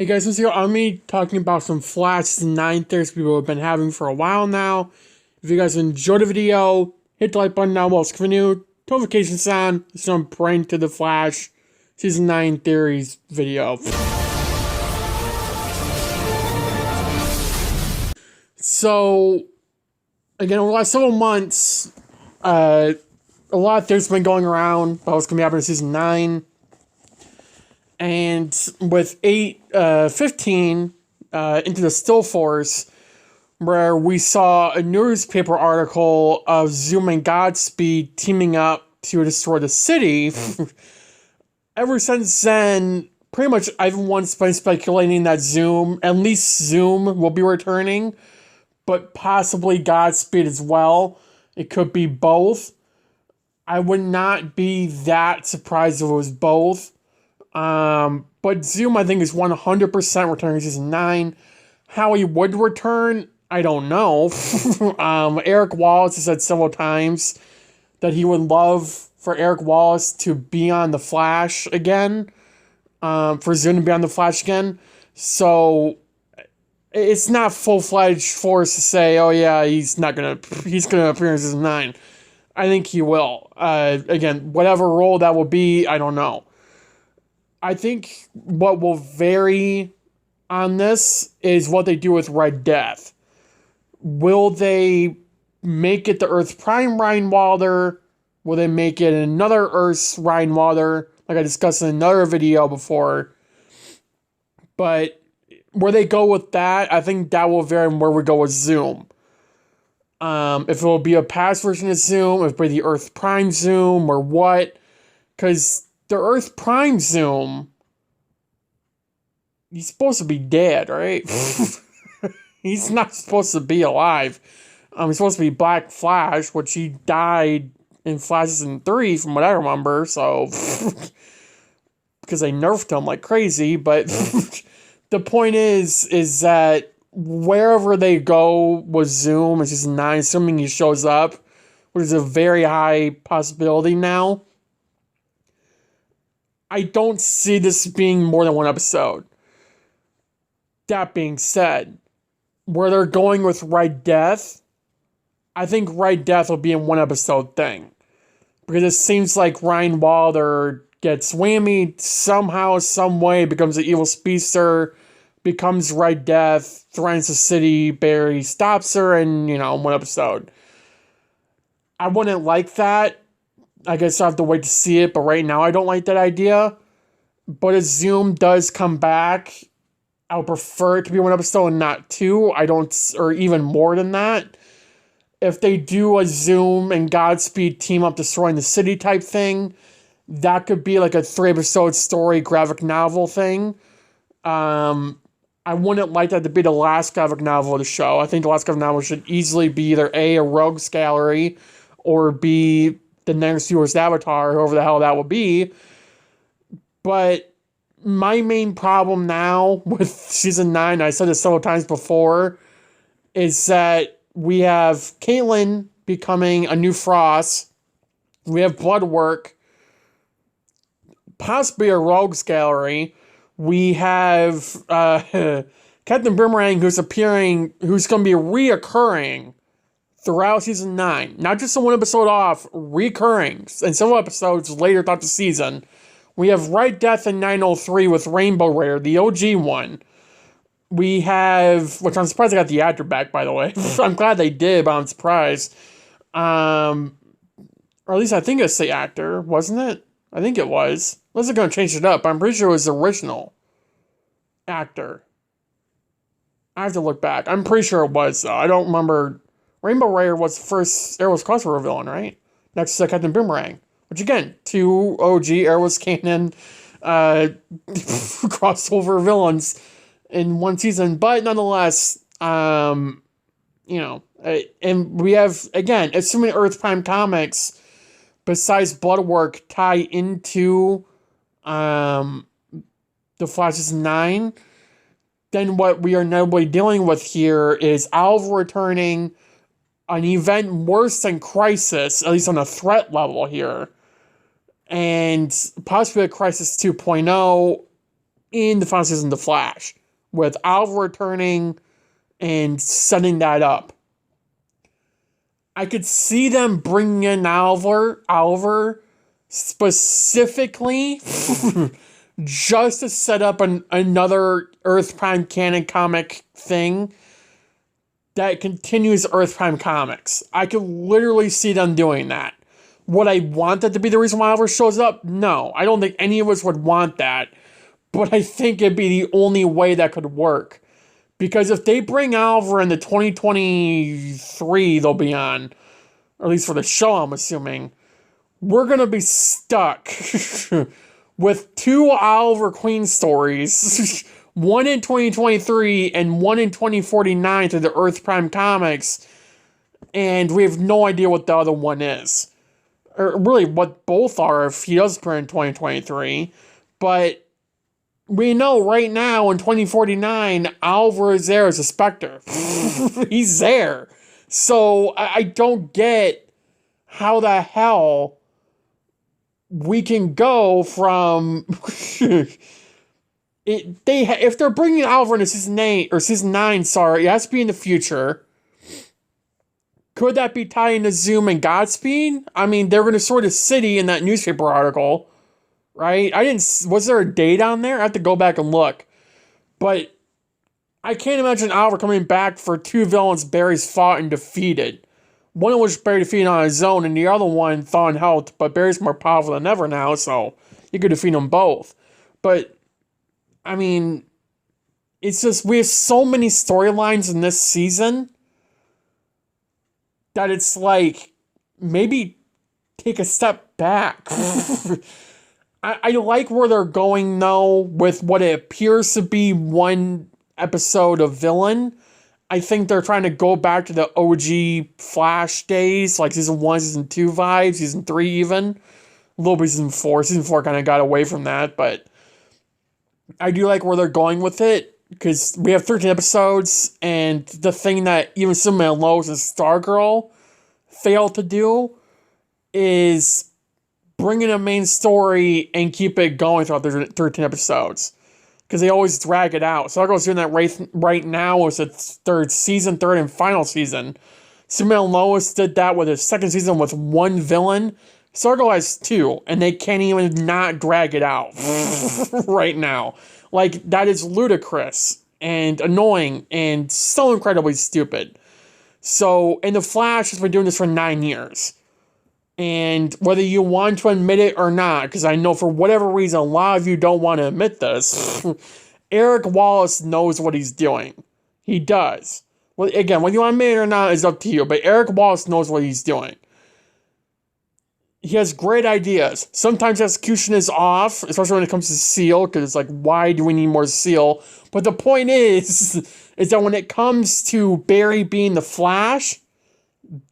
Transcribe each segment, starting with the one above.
Hey guys, this is me talking about some Flash 9 theories people have been having for a while now. If you guys enjoyed the video, hit the like button down below, continue, notifications on, so I'm praying to the Flash Season 9 theories video. So, again, over the last several months, a lot of theories have been going around about what's going to be happening in Season 9. And with 8:15 into the Still Force, where we saw a newspaper article of Zoom and Godspeed teaming up to destroy the city. Ever since then, pretty much everyone's been speculating that at least Zoom will be returning, but possibly Godspeed as well. It could be both. I would not be that surprised if it was both. But Zoom, I think, is 100% returning Season 9. How he would return, I don't know. Eric Wallace has said several times that he would love for Eric Wallace to be on The Flash again. For Zoom to be on The Flash again. So, it's not full-fledged force to say, oh yeah, he's gonna appear in Season 9. I think he will. Again, whatever role that will be, I don't know. I think what will vary on this is what they do with Red Death. Will they make it the Earth Prime Ryan Wilder? Will they make it another Earth's Ryan Wilder, like I discussed in another video before? But where they go with that, I think that will vary on where we go with Zoom. If it will be a past version of Zoom, if it will be the Earth Prime Zoom, or what. Because the Earth Prime Zoom, he's supposed to be dead, right? He's not supposed to be alive. He's supposed to be Black Flash, which he died in Flash Season 3, from what I remember, so... because they nerfed him like crazy, but... the point is that wherever they go with Zoom in Season 9, assuming he shows up, which is a very high possibility now, I don't see this being more than one episode. That being said, where they're going with Red Death, I think Red Death will be a one episode thing. Because it seems like Ryan Wilder gets whammied somehow, some way, becomes an evil speedster, becomes Red Death, threatens the city, Barry stops her, and, one episode. I wouldn't like that. I guess I have to wait to see it, but right now I don't like that idea. But if Zoom does come back, I would prefer it to be one episode and not two. Or even more than that. If they do a Zoom and Godspeed team up destroying the city type thing, that could be like a 3-episode story graphic novel thing. I wouldn't like that to be the last graphic novel of the show. I think the last graphic novel should easily be either A, a rogues gallery, or B, the next viewer's avatar, whoever the hell that will be. But my main problem now with Season 9, I said this several times before, is that we have Caitlin becoming a new Frost. We have Bloodwork, possibly a rogues gallery. We have Captain Boomerang, who's going to be reoccurring throughout Season 9. Not just a one episode off, recurring. And several episodes later throughout the season. We have Red Death in 903 with Rainbow Raider, the OG one. We have, which I'm surprised I got the actor back, by the way. I'm glad they did, but I'm surprised. Or at least I think it's the actor, wasn't it? I think it was. Unless they're going to change it up. I'm pretty sure it was the original actor. I have to look back. I'm pretty sure it was, though. I don't remember. Rainbow Raider was the first Arrowverse crossover villain, right? Next to Captain Boomerang. Which, again, two OG Arrowverse canon crossover villains in one season. But nonetheless, and we have, again, assuming Earth Prime Comics, besides Bloodwork, tie into The Flash Season 9, then what we are notably dealing with here is Oliver returning, an event worse than Crisis, at least on a threat level here, and possibly a Crisis 2.0, in the final season of The Flash, with Oliver returning and setting that up. I could see them bringing in Oliver specifically just to set up another Earth Prime canon comic thing that continues Earth Prime comics. I could literally see them doing that. Would I want that to be the reason why Oliver shows up? No, I don't think any of us would want that. But I think it'd be the only way that could work. Because if they bring Oliver in the 2023 they'll be on, or at least for the show I'm assuming, we're going to be stuck with 2 Oliver Queen stories, one in 2023 and one in 2049 through the Earth Prime comics, and we have no idea what the other one is. Or really what both are if he does appear in 2023. But we know right now in 2049, Oliver is there as a Spectre. He's there. So I don't get how the hell we can go from if they're bringing Oliver into season 9, sorry, it has to be in the future. Could that be tied into Zoom and Godspeed? I mean, they're going to sort of city in that newspaper article, right? Was there a date on there? I have to go back and look. But I can't imagine Oliver coming back for 2 villains Barry's fought and defeated. One was Barry defeated on his own, and the other one Thawne helped, but Barry's more powerful than ever now, so you could defeat them both. But, I mean, it's just, we have so many storylines in this season that it's like, maybe take a step back. I like where they're going, though, with what it appears to be one episode of Villain. I think they're trying to go back to the OG Flash days, like season 1, season 2 vibes, season 3 even. A little bit season 4. Season 4 kind of got away from that, but I do like where they're going with it, because we have 13 episodes, and the thing that even Superman Lois and Stargirl failed to do is bring in a main story and keep it going throughout the 13 episodes. Because they always drag it out. Stargirl's doing that right now. It's its third and final season. Superman and Lois did that with his second season with 1 villain. Stargirl has 2, and they can't even not drag it out right now. Like, that is ludicrous and annoying and so incredibly stupid. So, and The Flash has been doing this for 9 years. And whether you want to admit it or not, because I know for whatever reason a lot of you don't want to admit this, Eric Wallace knows what he's doing. He does. Well, again, whether you want to admit it or not is up to you, but Eric Wallace knows what he's doing. He has great ideas. Sometimes execution is off, especially when it comes to Seal, because it's like, why do we need more Seal? But the point is that when it comes to Barry being the Flash,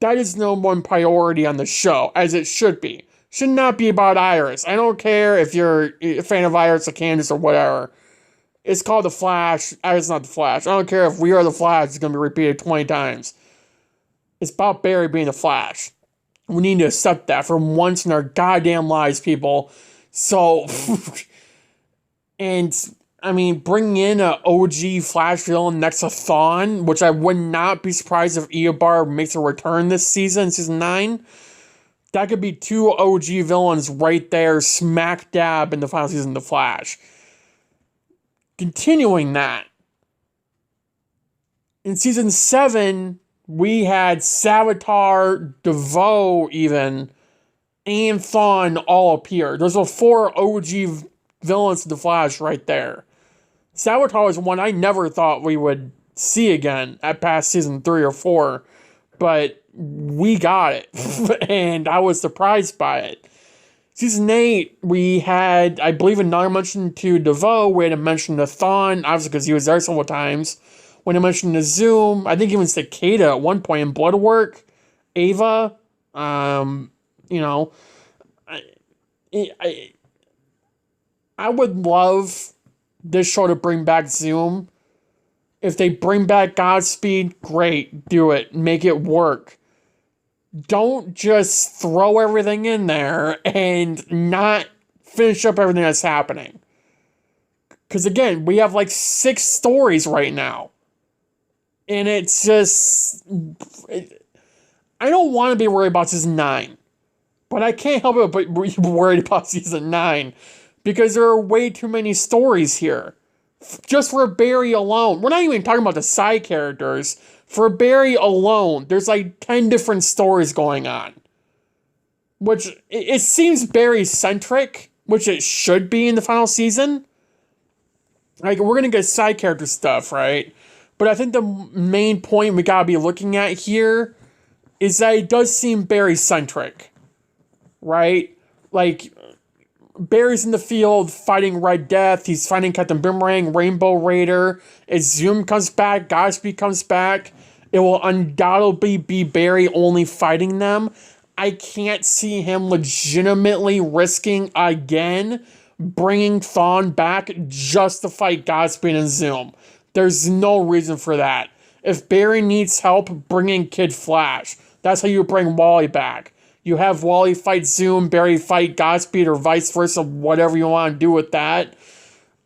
that is no one priority on the show, as it should be. Should not be about Iris. I don't care if you're a fan of Iris or Candace or whatever. It's called The Flash. It's not The Flash. I don't care if We Are The Flash is going to be repeated 20 times. It's about Barry being the Flash. We need to accept that for once in our goddamn lives, people. So, and I mean, bringing in an OG Flash villain next to Thawne, which I would not be surprised if Eobard makes a return this season, season 9. That could be 2 OG villains right there, smack dab in the final season of The Flash. Continuing that, in season 7, we had Savitar, DeVoe even, and Thawne all appear. Those are 4 OG villains of The Flash right there. Savitar is one I never thought we would see again at past season 3 or 4, but we got it, and I was surprised by it. Season 8, we had, I believe, another mention to DeVoe. We had a mention to Thawne, obviously because he was there several times. When I mentioned to Zoom, I think even Cicada at one point in Bloodwork, Ava, you know, I would love this show to bring back Zoom. If they bring back Godspeed, great, do it, make it work. Don't just throw everything in there and not finish up everything that's happening. Because again, we have like 6 stories right now. And it's just... I don't want to be worried about season 9. But I can't help it but be worried about season 9. Because there are way too many stories here. Just for Barry alone. We're not even talking about the side characters. For Barry alone, there's like 10 different stories going on. Which, it seems Barry-centric, which it should be in the final season. Like, we're gonna get side character stuff, right? But I think the main point we gotta be looking at here is that it does seem Barry-centric. Right? Like, Barry's in the field fighting Red Death. He's fighting Captain Boomerang, Rainbow Raider. As Zoom comes back, Godspeed comes back, it will undoubtedly be Barry only fighting them. I can't see him legitimately risking again bringing Thawne back just to fight Godspeed and Zoom. There's no reason for that. If Barry needs help bringing Kid Flash, that's how you bring Wally back. You have Wally fight Zoom, Barry fight Godspeed, or vice versa, whatever you want to do with that.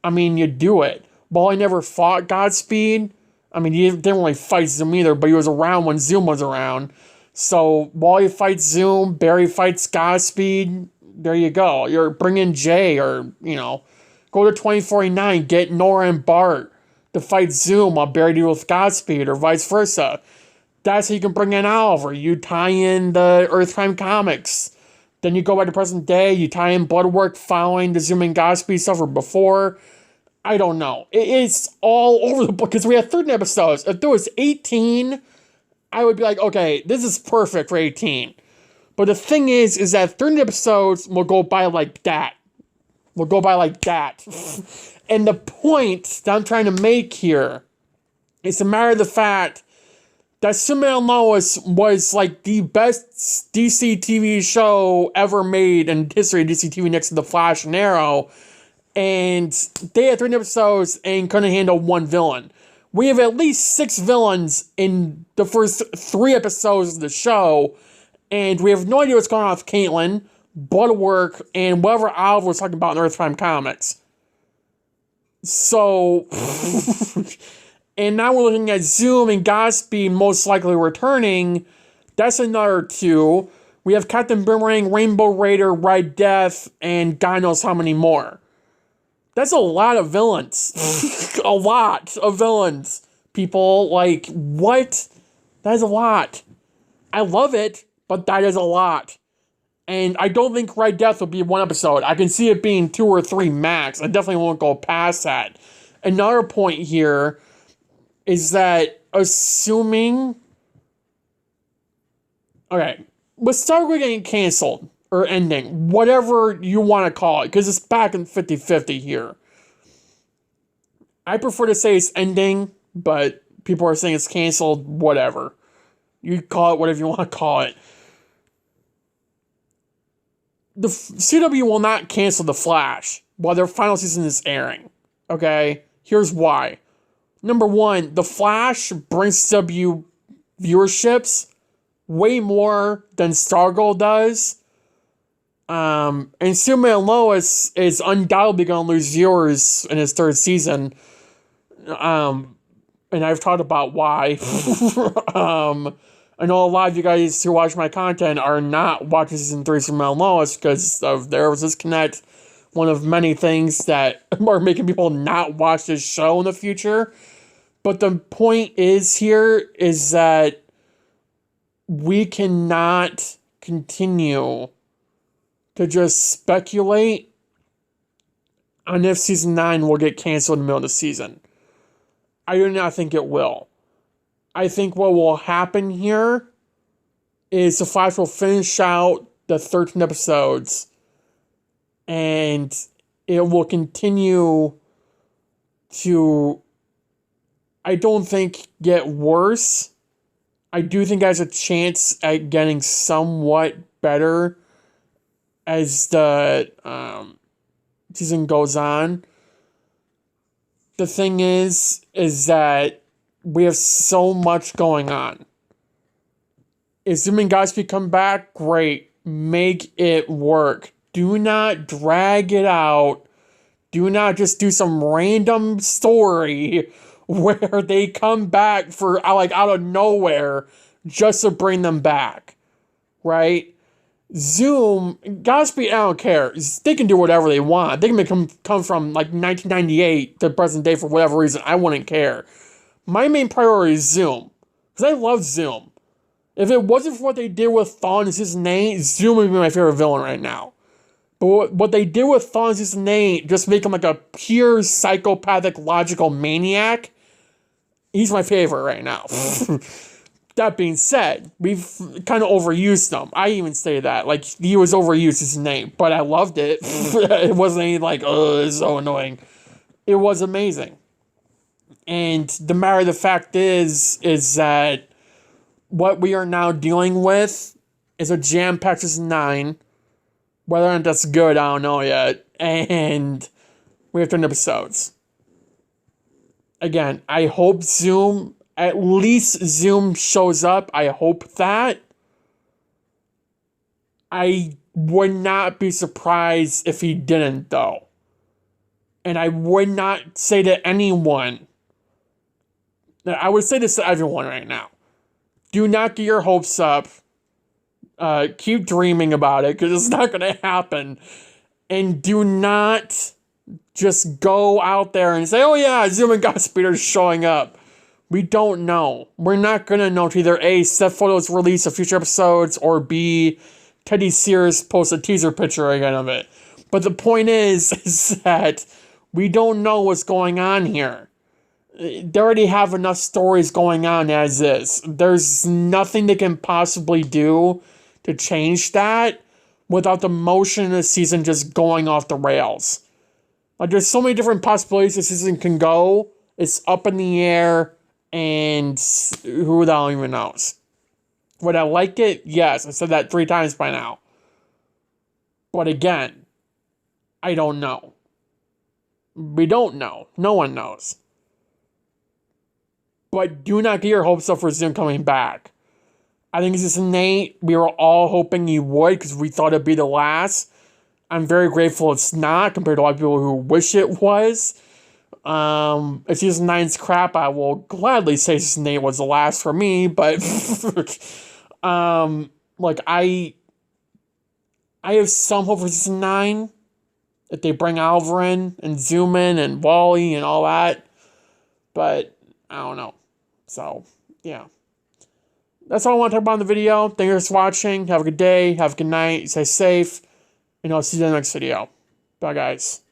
I mean, you do it. Wally never fought Godspeed. I mean, he didn't really fight Zoom either, but he was around when Zoom was around. So, Wally fights Zoom, Barry fights Godspeed. There you go. You're bringing Jay, or, go to 2049, get Nora and Bart to fight Zoom while Barry deals with Godspeed, or vice versa. That's how you can bring in Oliver. You tie in the Earth Prime comics. Then you go back to present day. You tie in Bloodwork following the Zoom and Godspeed stuff or before. I don't know. It's all over the book because we have 13 episodes. If there was 18, I would be like, okay, this is perfect for 18. But the thing is that 13 episodes will go by like that. Will go by like that. And the point that I'm trying to make here is a matter of the fact that Superman and Lois was like the best DCTV show ever made in history of DCTV next to The Flash and Arrow. And they had 3 episodes and couldn't handle one villain. We have at least 6 villains in the first 3 episodes of the show. And we have no idea what's going on with Caitlin, Bloodwork, and whatever Oliver was talking about in Earth Prime Comics. So... And now we're looking at Zoom and Godspeed most likely returning. That's another 2. We have Captain Boomerang, Rainbow Raider, Red Death, and God knows how many more. That's a lot of villains. A lot of villains. People, like, what? That is a lot. I love it, but that is a lot. And I don't think Red Death will be 1 episode. I can see it being 2 or 3 max. I definitely won't go past that. Another point here is that assuming... Okay, with Stargirl getting canceled, or ending, whatever you want to call it, because it's back in 50-50 here. I prefer to say it's ending, but people are saying it's canceled, whatever. You call it whatever you want to call it. The CW will not cancel The Flash while their final season is airing. Okay? Here's why. Number 1, The Flash brings CW viewerships way more than Stargirl does. And Superman and Lois is undoubtedly going to lose viewers in his 3rd season. And I've talked about why. I know a lot of you guys who watch my content are not watching season 3 of Superman and Lois because of the Arrowverse disconnect. One of many things that are making people not watch this show in the future. But the point is here is that we cannot continue to just speculate on if season 9 will get canceled in the middle of the season. I do not think it will. I think what will happen here is the Flash will finish out the 13 episodes and it will continue to, I don't think, get worse. I do think it has a chance at getting somewhat better as the season goes on. The thing is that we have so much going on. If Zoom and Godspeed come back, great. Make it work. Do not drag it out Do not just do some random story where they come back for, like, out of nowhere just to bring them back, right? Zoom, Godspeed, I don't care. They can do whatever they want. They can come from, like, 1998 to present day for whatever reason. I wouldn't care. My main priority is Zoom, because I love Zoom. If it wasn't for what they did with Thawne and his name, Zoom would be my favorite villain right now. But what they did with Thawne and his name, just make him like a pure psychopathic logical maniac, he's my favorite right now. That being said, we've kind of overused him. I even say that. Like, he was overused, his name. But I loved it. It wasn't any like, oh, it's so annoying. It was amazing. And the matter of the fact is that what we are now dealing with is a jam-packed season 9. Whether or not that's good, I don't know yet. And we have 10 episodes. Again, I hope Zoom, at least Zoom shows up. I hope that. I would not be surprised if he didn't, though. And I would not say to anyone, I would say this to everyone right now. Do not get your hopes up. Keep dreaming about it, because it's not going to happen. And do not just go out there and say, oh yeah, Zoom and Godspeed are showing up. We don't know. We're not going to know to either A, Seth Photos release of future episodes, or B, Teddy Sears post a teaser picture again of it. But the point is that we don't know what's going on here. They already have enough stories going on as is. There's nothing they can possibly do to change that without the motion of the season just going off the rails. Like, there's so many different possibilities the season can go. It's up in the air, and who the hell even knows? Would I like it? Yes, I said that 3 times by now. But again, I don't know. We don't know. No one knows. But do not get your hopes up for Zoom coming back. I think season 8, we were all hoping he would, because we thought it'd be the last. I'm very grateful it's not, compared to a lot of people who wish it was. If season 9's crap, I will gladly say season 8 was the last for me, but like, I have some hope for season 9. If they bring Alvar in, and Zoom in, and Wally, and all that. But I don't know. So, yeah. That's all I want to talk about in the video. Thank you for watching. Have a good day. Have a good night. Stay safe. And I'll see you in the next video. Bye, guys.